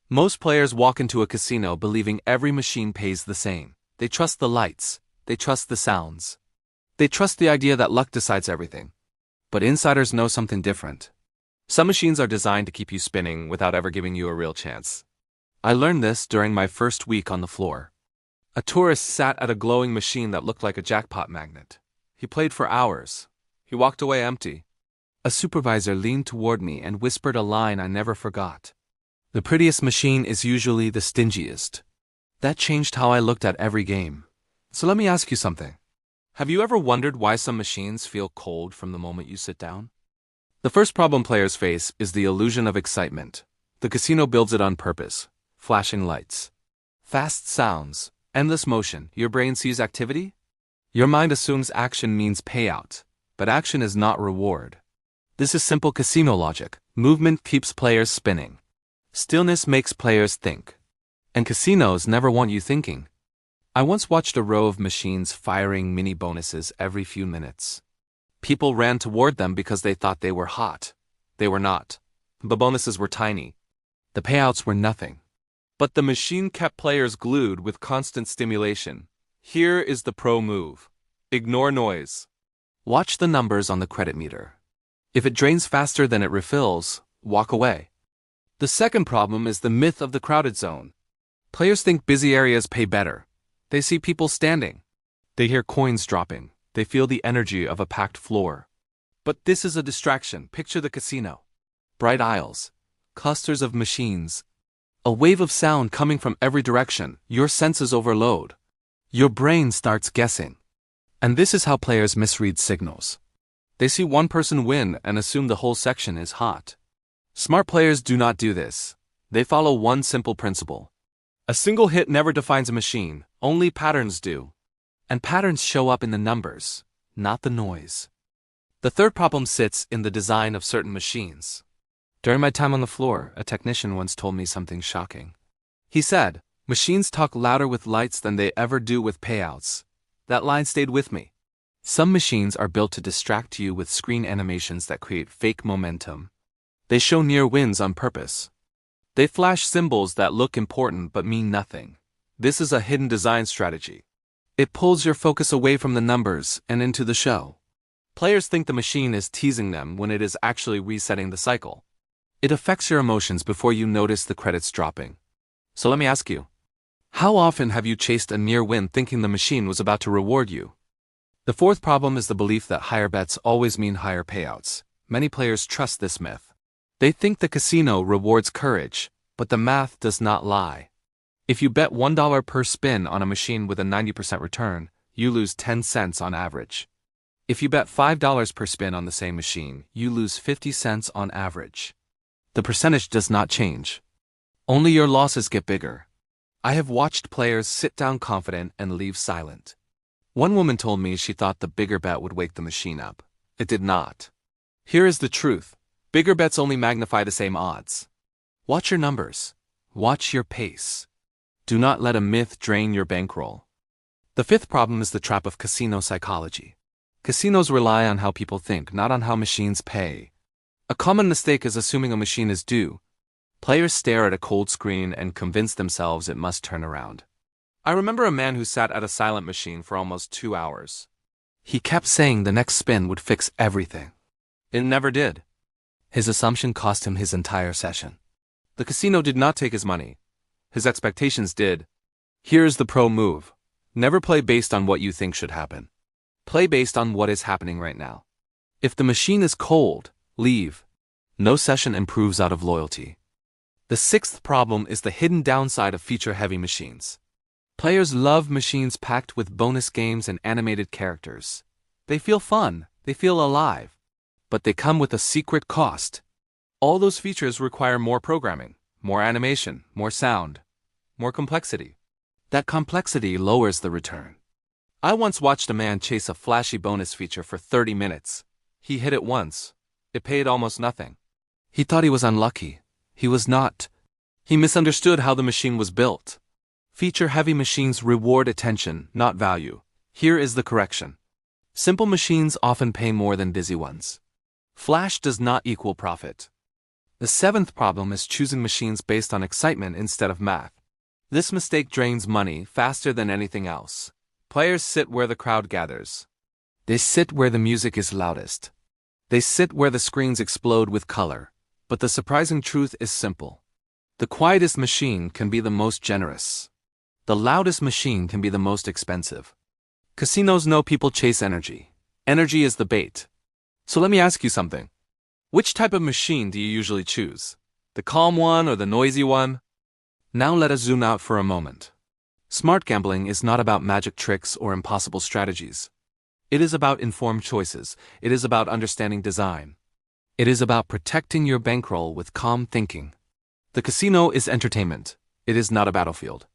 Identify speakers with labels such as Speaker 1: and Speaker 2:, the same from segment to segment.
Speaker 1: Most players walk into a casino believing every machine pays the same. They trust the lights. They trust the sounds. They trust the idea that luck decides everything. But insiders know something different. Some machines are designed to keep you spinning without ever giving you a real chance. I learned this during my first week on the floor. A tourist sat at a glowing machine that looked like a jackpot magnet. He played for hours. He walked away empty. A supervisor leaned toward me and whispered a line I never forgot. The prettiest machine is usually the stingiest. That changed how I looked at every game. So let me ask you something. Have you ever wondered why some machines feel cold from the moment you sit down? The first problem players face is the illusion of excitement. The casino builds it on purpose. Flashing lights, fast sounds, endless motion. Your brain sees activity? Your mind assumes action means payout, but action is not reward. This is simple casino logic. Movement keeps players spinning. Stillness makes players think. And casinos never want you thinking. I once watched a row of machines firing mini bonuses every few minutes. People ran toward them because they thought they were hot. They were not. The bonuses were tiny. The payouts were nothing. But the machine kept players glued with constant stimulation. Here is the pro move. Ignore noise. Watch the numbers on the credit meter. If it drains faster than it refills, walk away. The second problem is the myth of the crowded zone. Players think busy areas pay better. They see people standing. They hear coins dropping. They feel the energy of a packed floor. But this is a distraction. Picture the casino. Bright aisles. Clusters of machines. A wave of sound coming from every direction. Your senses overload. Your brain starts guessing. And this is how players misread signals. They see one person win and assume the whole section is hot. Smart players do not do this. They follow one simple principle. A single hit never defines a machine, only patterns do. And patterns show up in the numbers, not the noise. The third problem sits in the design of certain machines. During my time on the floor, a technician once told me something shocking. He said, "Machines talk louder with lights than they ever do with payouts." That line stayed with me. Some machines are built to distract you with screen animations that create fake momentum. They show near wins on purpose. They flash symbols that look important but mean nothing. This is a hidden design strategy. It pulls your focus away from the numbers and into the show. Players think the machine is teasing them when it is actually resetting the cycle. It affects your emotions before you notice the credits dropping. So let me ask you, how often have you chased a near win thinking the machine was about to reward you? The fourth problem is the belief that higher bets always mean higher payouts. Many players trust this myth. They think the casino rewards courage, but the math does not lie. If you bet $1 per spin on a machine with a 90% return, you lose 10 cents on average. If you bet $5 per spin on the same machine, you lose 50 cents on average. The percentage does not change. Only your losses get bigger. I have watched players sit down confident and leave silent. One woman told me she thought the bigger bet would wake the machine up. It did not. Here is the truth. Bigger bets only magnify the same odds. Watch your numbers. Watch your pace. Do not let a myth drain your bankroll. The fifth problem is the trap of casino psychology. Casinos rely on how people think, not on how machines pay. A common mistake is assuming a machine is due. Players stare at a cold screen and convince themselves it must turn around. I remember a man who sat at a silent machine for almost 2 hours. He kept saying the next spin would fix everything. It never did. His assumption cost him his entire session. The casino did not take his money. His expectations did. Here is the pro move. Never play based on what you think should happen. Play based on what is happening right now. If the machine is cold, leave. No session improves out of loyalty. The sixth problem is the hidden downside of feature-heavy machines. Players love machines packed with bonus games and animated characters. They feel fun, they feel alive. But they come with a secret cost. All those features require more programming, more animation, more sound, more complexity. That complexity lowers the return. I once watched a man chase a flashy bonus feature for 30 minutes. He hit it once. It paid almost nothing. He thought he was unlucky. He was not. He misunderstood how the machine was built. Feature-heavy machines reward attention, not value. Here is the correction. Simple machines often pay more than busy ones. Flash does not equal profit. The seventh problem is choosing machines based on excitement instead of math. This mistake drains money faster than anything else. Players sit where the crowd gathers. They sit where the music is loudest. They sit where the screens explode with color. But the surprising truth is simple. The quietest machine can be the most generous. The loudest machine can be the most expensive. Casinos know people chase energy. Energy is the bait. So let me ask you something. Which type of machine do you usually choose? The calm one or the noisy one? Now let us zoom out for a moment. Smart gambling is not about magic tricks or impossible strategies. It is about informed choices. It is about understanding design. It is about protecting your bankroll with calm thinking. The casino is entertainment. It is not a battlefield.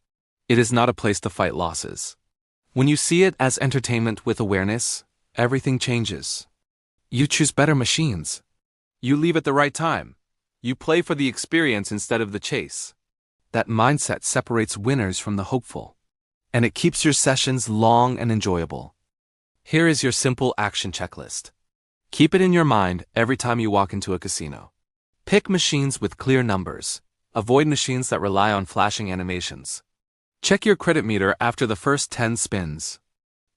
Speaker 1: It is not a place to fight losses. When you see it as entertainment with awareness, everything changes. You choose better machines. You leave at the right time. You play for the experience instead of the chase. That mindset separates winners from the hopeful. And it keeps your sessions long and enjoyable. Here is your simple action checklist. Keep it in your mind every time you walk into a casino. Pick machines with clear numbers. Avoid machines that rely on flashing animations. Check your credit meter after the first 10 spins.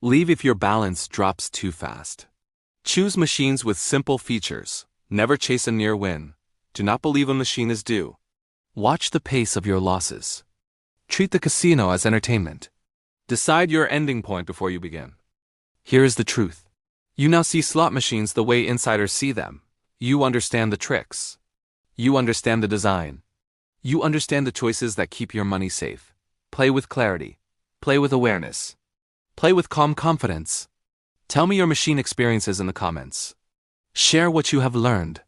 Speaker 1: Leave if your balance drops too fast. Choose machines with simple features. Never chase a near win. Do not believe a machine is due. Watch the pace of your losses. Treat the casino as entertainment. Decide your ending point before you begin. Here is the truth. You now see slot machines the way insiders see them. You understand the tricks. You understand the design. You understand the choices that keep your money safe. Play with clarity. Play with awareness. Play with calm confidence. Tell me your machine experiences in the comments. Share what you have learned.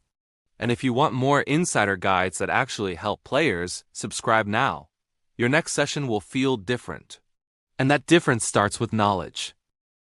Speaker 1: And if you want more insider guides that actually help players, subscribe now. Your next session will feel different. And that difference starts with knowledge.